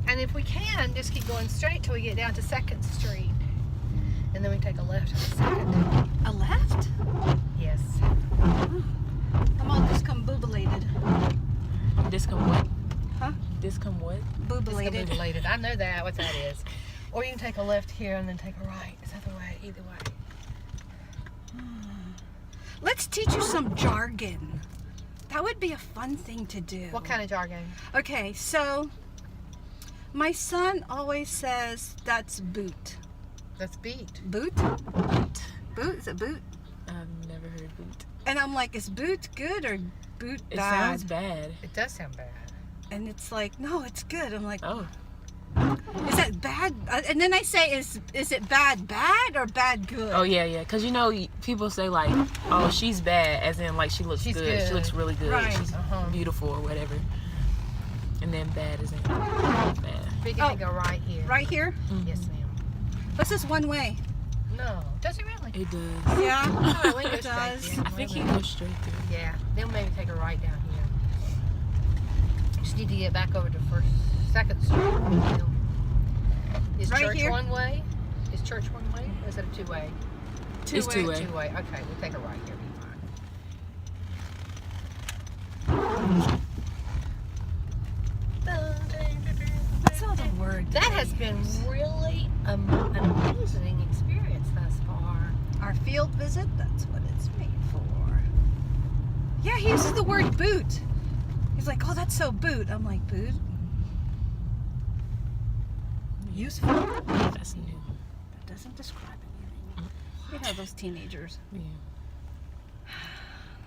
And if we can, just keep going straight till we get down to 2nd Street. And then we take a left on 2nd. A left? Yes. I'm all discombobulated. Discom what? Huh? Discom what? Boobulated. Discombobulated. I know that, what that is. Or you can take a left here and then take a right. Is that the way? Either way. Let's teach you some jargon. That would be a fun thing to do. What kind of jargon? Okay, so my son always says that's boot. That's beat. Boot? Boot. Boot? Is it boot? I've never heard boot. And I'm like, is boot good or boot It bad? sounds bad. It does sound bad. And it's like, no, it's good. I'm like, Oh. is that bad? And then I say, is it bad or bad good? Oh yeah, yeah. Cause you know people say like, oh she's bad, as in like she looks She's good. good. She looks really good. Right. She's beautiful or whatever. And then bad as in bad. We can go right here. Right here? Mhm. Yes, ma'am. What's this one way? No. Does it really? It does. Yeah, Oh, we go it straight does. then. I think you go straight through. Yeah. Then maybe take a right down here. Just need to get back over to 2nd Street. Is Right church here? one way? Is church one way? Or is it a two-way? It's two-way. Two-way. Okay, we'll take a right here. What's all the words? That has been really an amazing experience thus far. Our field visit, that's what it's made for. Yeah, he uses the word boot. He's like, oh, that's so boot. I'm like, boot? Useful. That's new. That doesn't describe anything. You know those teenagers. Yeah.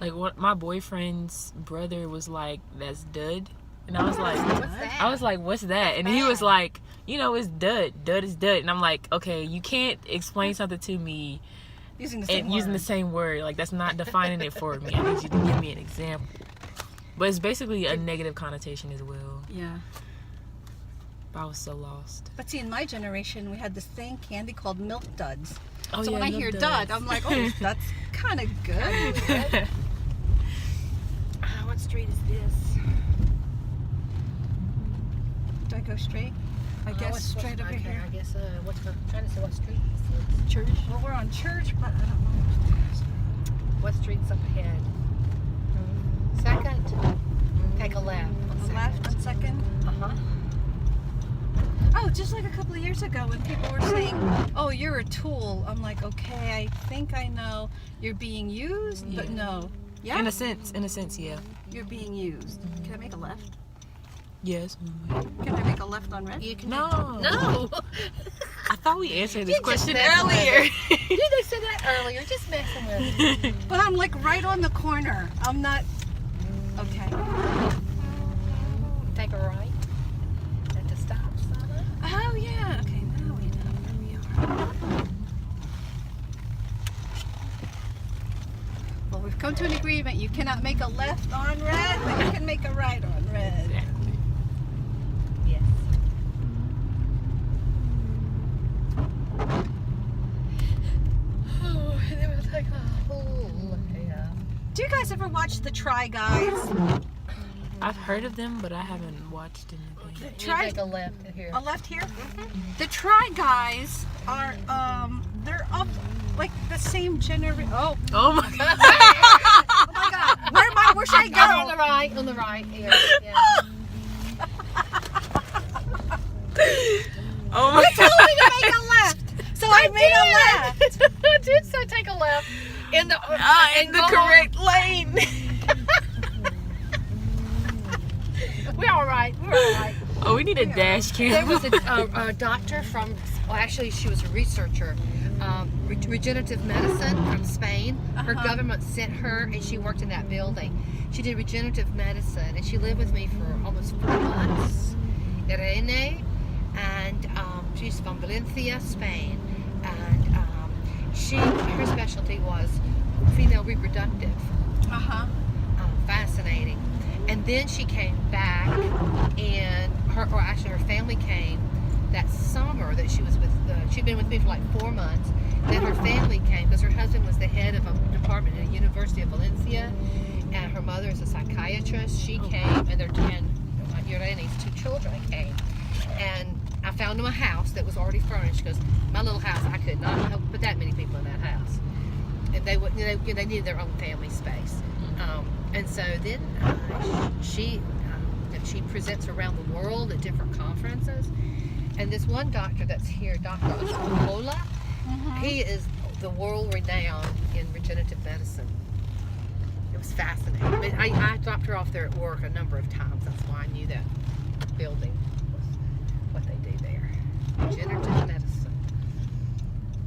Like what my boyfriend's brother was like, that's dud. And I was like, What's that? I was like, what's that? And he was like, you know, it's dud. Dud is dud. And I'm like, okay, you can't explain something to me Using the same and using word. the same word. Like that's not defining it for me. I need you to give me an example. But it's basically a negative connotation as well. Yeah. I was so lost. But see, in my generation, we had this thing, candy called Milk Duds. Oh, So yeah, when I Milk hear Duds. dud, I'm like, oh, that's kind of good. What street is this? Do I go straight? I guess what's- straight over okay, here. I guess, what's the, trying to say what street is Church. Well, we're on church, but I don't know. this? What street's up ahead? 2nd? Take a left on On the left on 2nd. Uh-huh. Oh, just like a couple of years ago when people were saying, oh, you're a tool. I'm like, okay, I think I know you're being used, but no. Yeah? In a sense, yeah. You're being used. Can I make a left? Yes. Can I make a left on red? You can No. No! I thought we answered this You just question messing with earlier. you just said that earlier. Just messing with me. But I'm like right on the corner. I'm not. Okay. Take a right at the stop sign. Oh, yeah. Okay, now we know where we are. Well, we've come to an agreement. You cannot make a left on red, but you can make a right on red. Exactly. Yes. Oh, and then we'll take a whole look here. Do you guys ever watch the Try Guys? I've heard of them, but I haven't watched anything. You Try take a left here. a left here. The Try Guys are they're of like the same generation. Oh, Oh my god. oh my God! Where should I Oh, on go? the right here. Yeah. Oh my Told god. me to make a left, so I made a left. I did say take a left in the In the correct lane. We're all right. We're all right. Oh, we need a dash There cam. was a doctor from, well, actually, she was a researcher, regenerative medicine from Spain. Her government sent her, and she worked in that building. She did regenerative medicine, and she lived with me for almost 4 months. Irene, and she's from Valencia, Spain, and her specialty was female reproductive. Fascinating. And then she came back, and her family came that summer that she was with. She'd been with me for like 4 months. Then her family came because her husband was the head of a department at the University of Valencia, and her mother is a psychiatrist. She came, and Irene's 2 children came, And I found them a house that was already furnished because my little house, I could not put that many people in that house. And they would, they needed their own family space. And so then she presents around the world at different conferences. And this one doctor that's here, Dr. Ola, he is the world renowned in regenerative medicine. It was fascinating. But I dropped her off there at work a number of times. That's why I knew that building was what they do there. Regenerative medicine.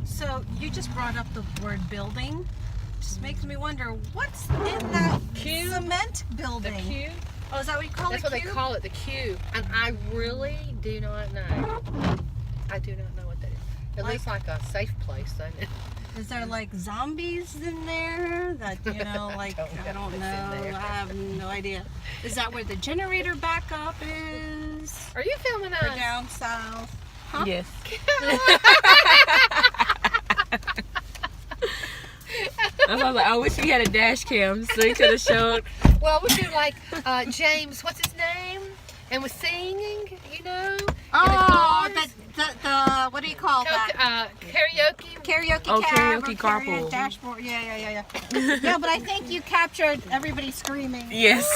So you just brought up the word building. Just makes me wonder what's in that Cube? cement The building. cube? Oh, is that what you call That's it? what they call it, the cube. And I really do not know. I do not know what that is. It looks like a safe place, doesn't it? Is there like zombies in there that, you know, like, I don't what's know, in there. I have no idea. Is that where the generator backup is? Are you filming Or us? down south? Huh? Yes. I was like, I wish we had a dash cam so you could have showed. Well, we do like James, what's his name? And was singing, you know? Oh, in the cars. the what do you call that? Karaoke. Karaoke Oh, cab karaoke or carpool. dashboard. Yeah. Yeah, but I think you captured everybody screaming. Yes.